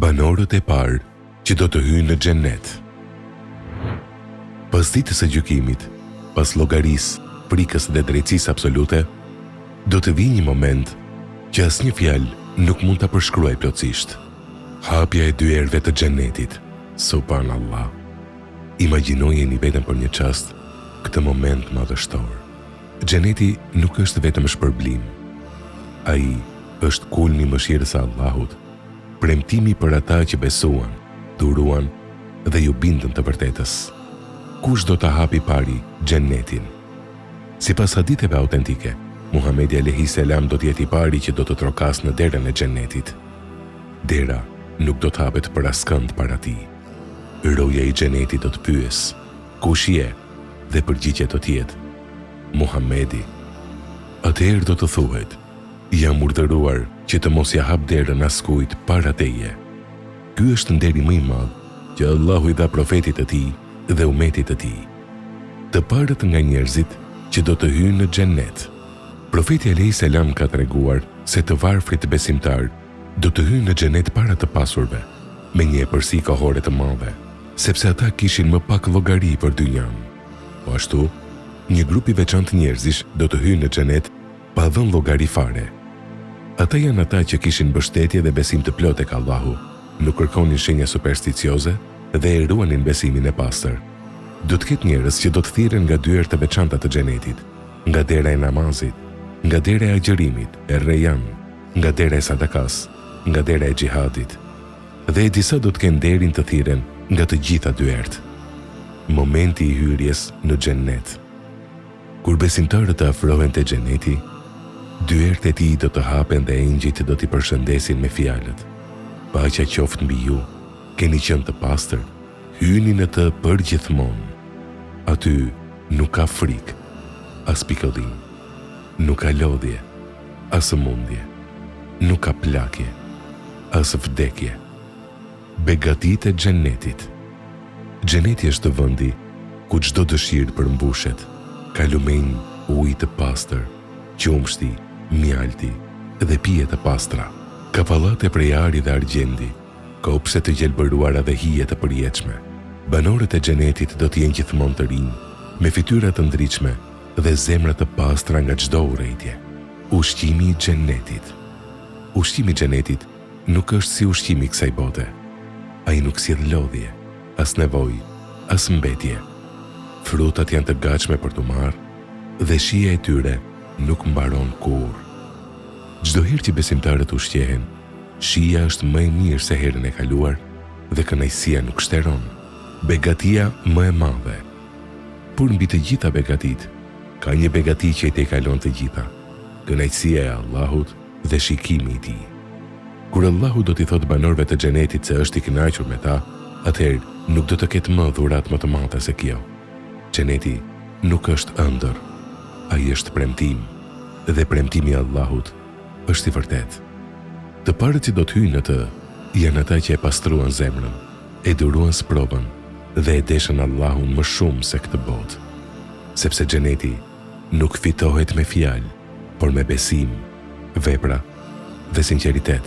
Banorët e parë që do të hyjnë në xhenet. Pas ditës së gjykimit, pas llogarisë, frikës dhe drejtësisë absolute, do të vijë një moment që asnjë fjalë nuk mund ta përshkruajë plotësisht. Hapja e dyerve të xhenetit. Subhanallah. Imagjinojeni vetëm për një çast këtë moment madhështor. Xheneti nuk është vetëm shpërblim. Ai është kulmi i mëshirës së Allahut, premtimi për ata që besuan, duruan dhe ju bindën të vërtetës. Kush do ta hapi pari xhenetin? Sipas haditheve autentike, Muhamedi alayhis salam do të jetë i pari që do të trokas në derën e xhenetit. Dera nuk do të hapet për askënd para tij. Roja i xhenetit do të pyes: kush je? Dhe përgjigjet do të jetë: Muhamedi. Atëherë do të thuhet: jam urdhëruar që të mos ja hap derën askujt para teje. Ky është nderi më i madh që Allahu i dha profetit të tij dhe umetit të tij, të parët nga njerëzit që do të hyjnë në xhenet. Profeti alayhis salam ka treguar se të varfrit besimtar do të hyjnë në xhenet para të pasurve, me një epërsi kohore të madhe, sepse ata kishin më pak llogari për dynjan. Po ashtu, një grup i veçantë njerëzish do të hyjnë në xhenet pa dhënë llogari fare. Ata janë ata që kishin mbështetje dhe besim të plotë tek Allahu, nuk kërkonin shenja supersticioze dhe e ruanin besimin e pastër. Do të ketë njerëz që do të thirren nga dyert të veçanta të xhenetit, nga dera e namazit, nga dera e agjërimit, e rrejan, nga dera e sadakas, nga dera e xhihadit. Dhe disa do të kenë derin të thirren nga të gjitha dyert. Momenti i hyrjes në xhenet. Kur besimtarët të afrohen te xheneti, dyert e tij do të hapen dhe engjëjt do t'i përshëndesin me fjalët: paqja qoftë mbi ju, keni qenë të pastër, hyni në të përgjithmonë. Aty nuk ka frikë, as pikëllim, nuk ka lodhje, as sëmundje, nuk ka plakje, as vdekje. Begatit e xhenetit. Xheneti është vendi ku çdo dëshirë përmbushet, ka lumenj ujë të pastër, qumshti, mjalti dhe pije të pastra, ka pallate prej ari dhe argjendi, kopse të gjelbëruara dhe hije të përjetshme. Banorët e xhenetit do të jenë gjithmonë të rinj, me fytyra të ndritshme dhe zemra të pastra nga çdo urrëtie. Ushqimi i xhenetit. Ushqimi i xhenetit nuk është si ushqimi i kësaj bote. Ai nuk sjell lodhje, as nevojë, as mbetje. Frutat janë të gatshme për t'u marrë dhe shija e tyre nuk mbaron kurrë. Çdo herë që besimtarët ushqehen, shija është më e mirë se herën e kaluar dhe kënaqësia nuk shteron. Begatia më e madhe. Por mbi të gjitha begatit, ka një begati që i te kalon të gjitha: kënaqësia e Allahut dhe shikimi i tij. Kur Allahu do t'i thotë banorëve të xhenetit se është i kënaqur me ta, atëherë nuk do të ketë më dhuratë më të madhe se kjo. Xheneti nuk është ëndër, ai është premtim, dhe premtimi i Allahut është i vërtetë. Të parët që do të hyjnë në të janë ata që e pastruan zemrën, e duruan sprovën dhe e deshën Allahun më shumë se këtë botë. Sepse xheneti nuk fitohet me fjalë, por me besim, vepra dhe sinqeritet.